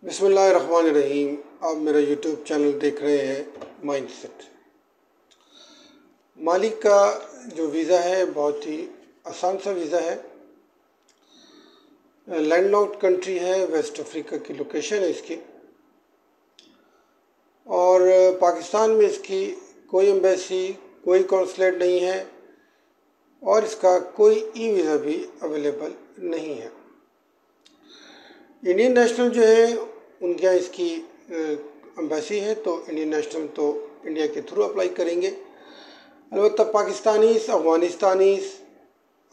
बिस्मिल्लाहिर्रहमानिर्रहीम। आप मेरा यूट्यूब चैनल देख रहे हैं माइंडसेट। माली का जो वीज़ा है बहुत ही आसान सा वीज़ा है। लैंडलॉक्ड कंट्री है, वेस्ट अफ्रीका की लोकेशन है इसकी, और पाकिस्तान में इसकी कोई एम्बेसी, कोई कॉन्सुलेट नहीं है और इसका कोई ई वीज़ा भी अवेलेबल नहीं है। इंडियन नेशनल जो है उनके यहाँ इसकी एम्बेसी है, तो इंडियन नेशनल तो इंडिया के थ्रू अप्लाई करेंगे। अलबत्ता पाकिस्तानीज़,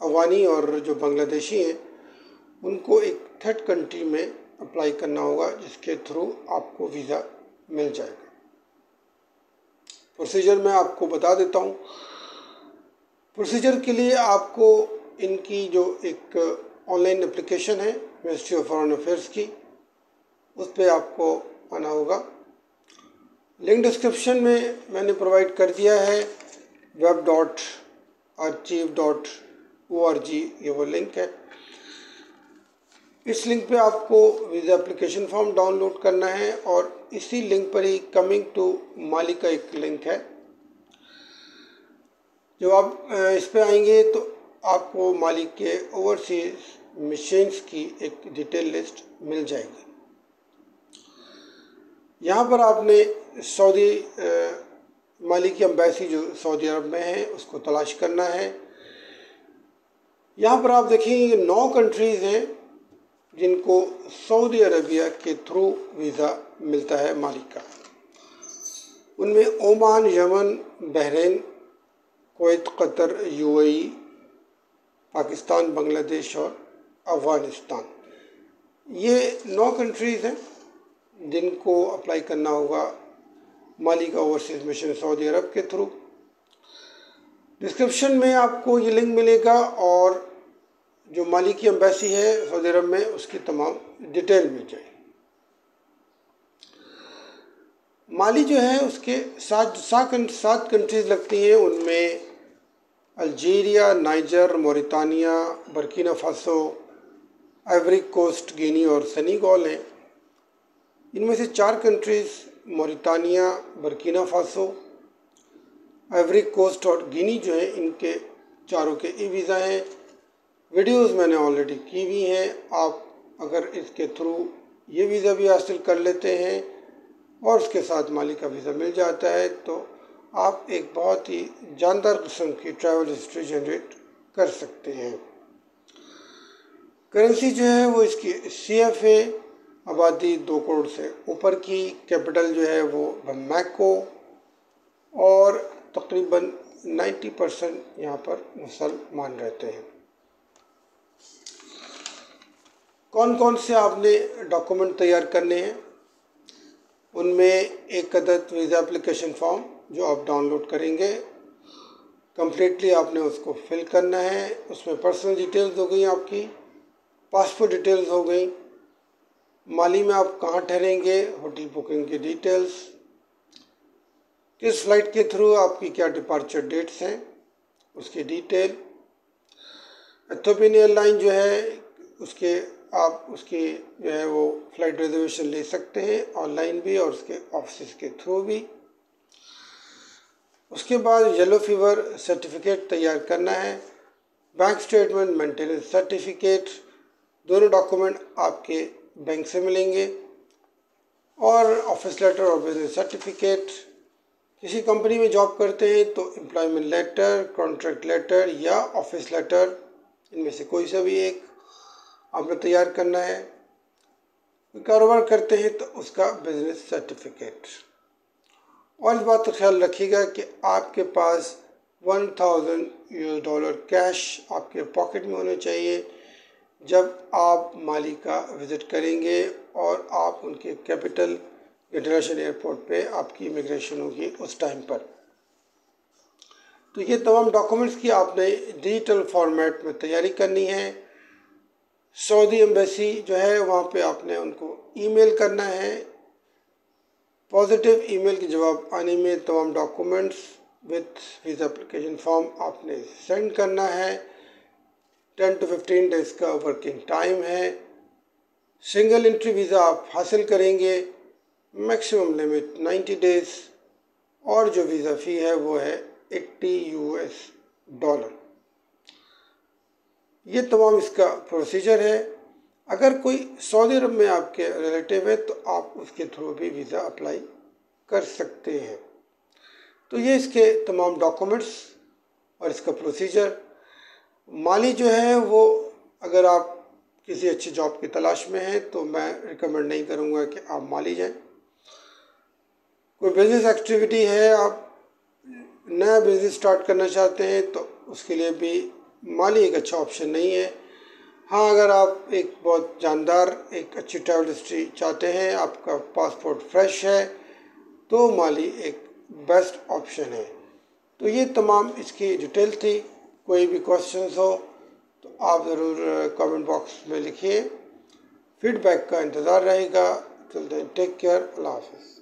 अफ़गानी और जो बांग्लादेशी हैं उनको एक थर्ड कंट्री में अप्लाई करना होगा, जिसके थ्रू आपको वीज़ा मिल जाएगा। प्रोसीजर मैं आपको बता देता हूँ। प्रोसीजर के लिए आपको इनकी जो एक ऑनलाइन एप्लीकेशन है मिनिस्ट्री ऑफ फॉरेन अफेयर्स की, उस पर आपको आना होगा। लिंक डिस्क्रिप्शन में मैंने प्रोवाइड कर दिया है, web.archive.org ये वो लिंक है। इस लिंक पे आपको वीज़ा एप्लीकेशन फॉर्म डाउनलोड करना है और इसी लिंक पर ही कमिंग टू माली का एक लिंक है। जब आप इस पे आएंगे तो आपको माली के ओवरसीज मिशंस की एक डिटेल लिस्ट मिल जाएगी। यहाँ पर आपने माली की एम्बेसी जो सऊदी अरब में है उसको तलाश करना है। यहाँ पर आप देखेंगे 9 कंट्रीज़ हैं जिनको सऊदी अरबिया के थ्रू वीज़ा मिलता है माली का। उनमें Oman, Yemen, Bahrain, Kuwait, Qatar, UAE, Pakistan, Bangladesh और अफ़गानिस्तान, ये 9 कंट्रीज़ हैं जिनको अप्लाई करना होगा माली का ओवरसीज मिशन सऊदी अरब के थ्रू। डिस्क्रिप्शन में आपको ये लिंक मिलेगा और जो माली की एम्बेसी है सऊदी अरब में उसकी तमाम डिटेल मिल जाएगी। माली जो है उसके 7 कंट्रीज़ लगती हैं। उनमें Algeria, Niger, Mauritania, Burkina Faso, Ivory Coast, Guinea और सेनेगल हैं। इनमें से 4 countries Mauritania, Burkina Faso, Ivory Coast और गिनी जो है इनके चारों के ई वीज़ा हैं। वीडियोस मैंने ऑलरेडी की हुई हैं। आप अगर इसके थ्रू ये वीज़ा भी हासिल कर लेते हैं और उसके साथ माली का वीज़ा मिल जाता है तो आप एक बहुत ही जानदार किस्म की ट्रैवल हिस्ट्री जनरेट कर सकते हैं। करेंसी जो है वो इसकी CFA, आबादी 2 करोड़ से ऊपर की, कैपिटल जो है वो बमाको और तकरीबन 90% यहाँ पर मुसलमान रहते हैं। कौन कौन से आपने डॉक्यूमेंट तैयार करने हैं, उनमें एक अदद वीज़ा एप्लीकेशन फॉर्म जो आप डाउनलोड करेंगे, कम्प्लीटली आपने उसको फिल करना है। उसमें पर्सनल डिटेल्स हो गई आपकी, पासपोर्ट डिटेल्स हो गई, माली में आप कहाँ ठहरेंगे, होटल बुकिंग की डिटेल्स, किस फ्लाइट के थ्रू आपकी क्या डिपार्चर डेट्स हैं उसकी डिटेल, एथियोपियन एयरलाइन जो है उसकी जो है वो फ़्लाइट रिजर्वेशन ले सकते हैं ऑनलाइन भी और उसके ऑफिस के थ्रू भी। उसके बाद येलो फीवर सर्टिफिकेट तैयार करना है, बैंक स्टेटमेंट, मेंटेनेंस सर्टिफिकेट, दोनों डॉक्यूमेंट आपके बैंक से मिलेंगे, और ऑफिस लेटर और बिजनेस सर्टिफिकेट। किसी कंपनी में जॉब करते हैं तो एम्प्लॉयमेंट लेटर, कॉन्ट्रैक्ट लेटर या ऑफिस लेटर, इनमें से कोई सा भी एक आपने तैयार करना है। कारोबार करते हैं तो उसका बिजनेस सर्टिफिकेट। और इस बात का ख्याल रखिएगा कि आपके पास $1000 कैश आपके पॉकेट में होने चाहिए जब आप माली का विज़िट करेंगे और आप उनके कैपिटल इंटरनेशनल एयरपोर्ट पे आपकी इमिग्रेशन होगी उस टाइम पर। तो ये तमाम डॉक्यूमेंट्स की आपने डिजिटल फॉर्मेट में तैयारी करनी है। सऊदी एम्बेसी जो है वहाँ पे आपने उनको ईमेल करना है। पॉजिटिव ईमेल के जवाब आने में तमाम documents with visa application form आपने सेंड करना है। 10 to 15 डेज़ का वर्किंग टाइम है। सिंगल एंट्री वीज़ा आप हासिल करेंगे, मैक्सिमम लिमिट 90 डेज़, और जो वीज़ा फ़ी है वो है $80। ये तमाम इसका प्रोसीजर है। अगर कोई सऊदी अरब में आपके रिलेटिव है तो आप उसके थ्रू भी वीज़ा अप्लाई कर सकते हैं। तो ये इसके तमाम डॉक्यूमेंट्स और इसका प्रोसीजर। माली जो है वो, अगर आप किसी अच्छी जॉब की तलाश में हैं तो मैं रिकमेंड नहीं करूँगा कि आप माली जाएं। कोई बिज़नेस एक्टिविटी है, आप नया बिज़नेस स्टार्ट करना चाहते हैं तो उसके लिए भी माली एक अच्छा ऑप्शन नहीं है। हाँ, अगर आप एक बहुत जानदार एक अच्छी ट्रैवल हिस्ट्री चाहते हैं, आपका पासपोर्ट फ्रेश है, तो माली एक बेस्ट ऑप्शन है। तो ये तमाम इसकी डिटेल थी। कोई भी क्वेश्चंस हो तो आप ज़रूर कमेंट बॉक्स में लिखिए। फीडबैक का इंतज़ार रहेगा। Till then take care. अल्लाह हाफ़िज़।